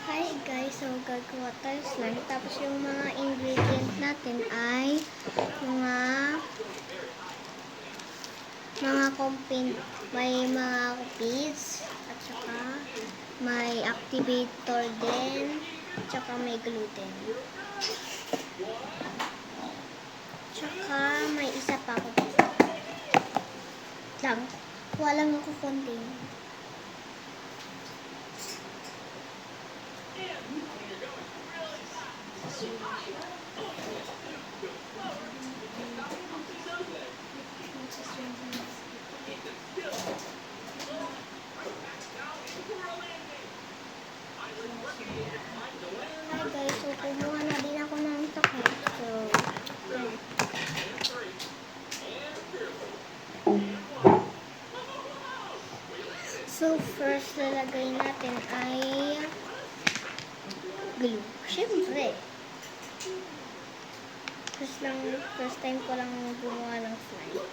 Hi guys, so gagawa tayo slime. Tapos yung mga ingredient natin ay mga compin, may mga beads, at saka may activator din, at saka may gluten. Tsaka may isa pa ako dito. Lang, walang ako konti. Hi guys, so kumuha na din ako ng takip. So first lalagay natin ay glue. Siyempre. First time ko lang gumawa ng slime.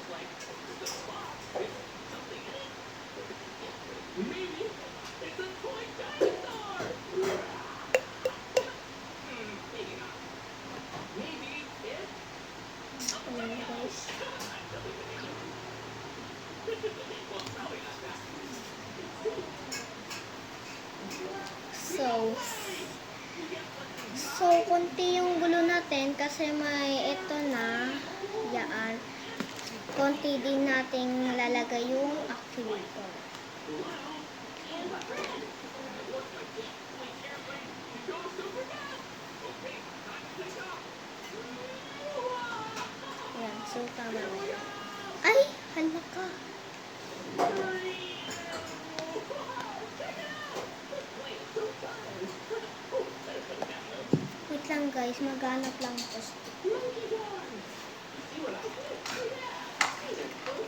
Ayan guys. So konti yung gulo natin kasi may ito na yan. Konti din nating lalagay yung activator. Yan, so tama na yan. Ay, hala ka. Wait lang guys, maghanap lang ito.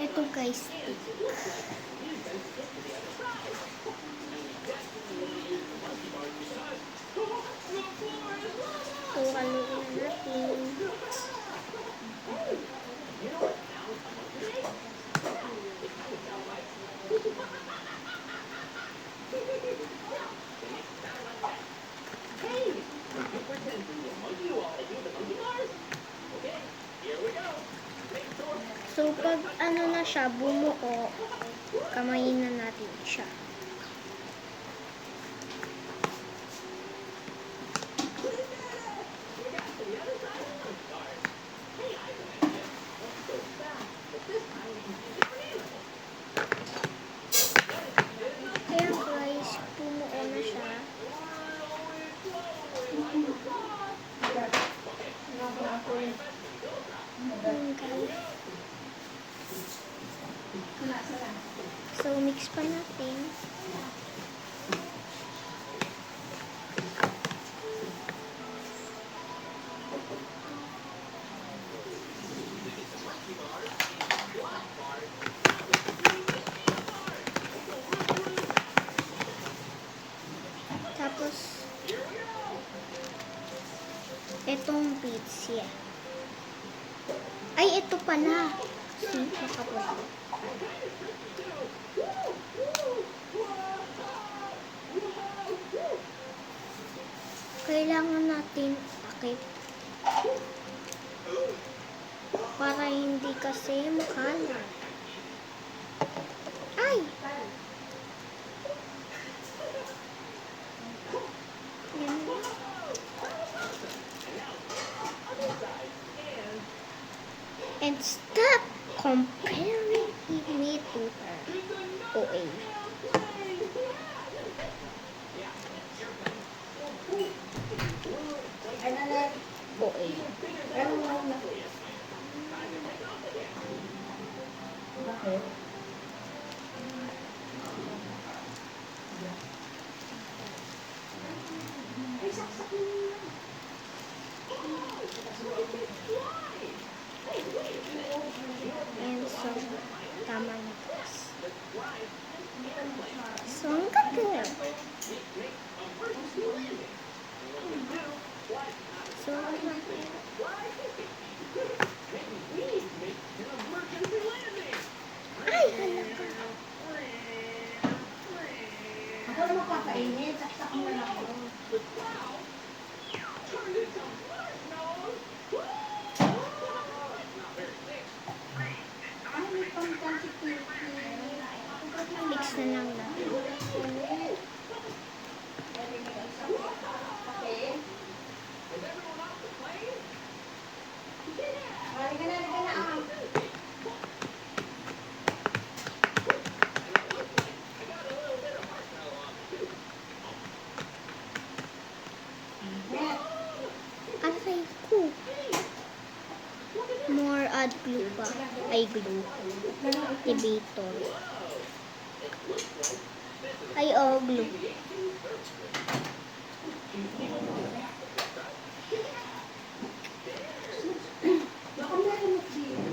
Ito guys, stick. So, haluin na natin. So, pag ano na siya, bumuo, kamayin na natin siya. Ayan guys, bumuo na siya. So, mix pa natin. Tapos, itong beads yan. Ay, ito pala. See, nakapunta. Kailangan natin takip para hindi kasi makalat. Ay! Yan. And stop comparing me to her. OA. OA. Bakit? Ay, saksak mo na. And so, tama na guys. So, ang gagawin. So, ay, hala ka. Ako naman kakainin, saksak mo na ako. hot glue pa. Ay, glue. Activator. Ay, oh, glue. Baka meron mo siya.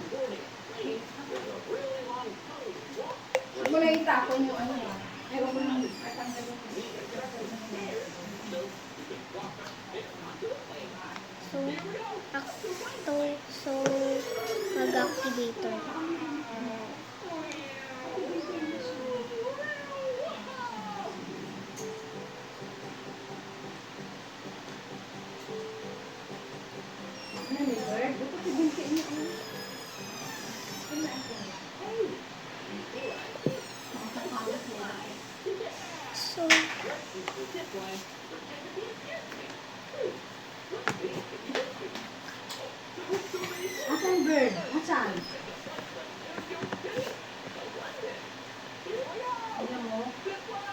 Huwag mo lang itapon yung ano ah. Ewan mo lang katanggalin mo. So, mag-activator. Ano ni Bird? Dapat ibinti niya ano. So, Asan Bird? Asan? Alam mo?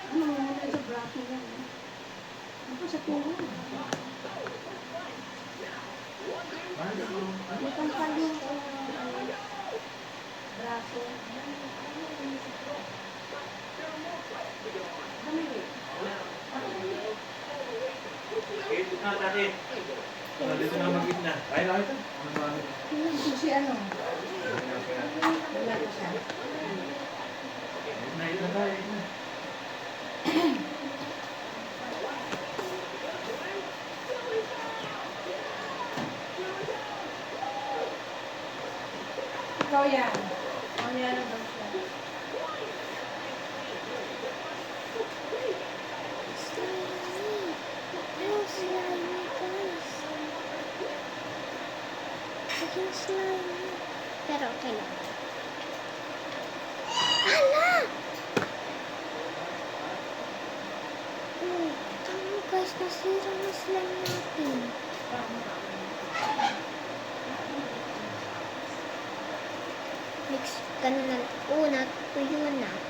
Ano mo muna sa braso niya? Ano sa tulo? May tangkal yung braso. Dito na mag-gitna. Kaya na ito. Ito si ano? Wala pa siya. Ito na tayo. Ikaw yan. Ikaw yan ang daw siya. slimy. Oh, slimy, guys. Naging slimy. Pero okay lang. Ala! Oh, tama guys. Nasira na slime natin. Mix ka na lang. Oh, natuyo na.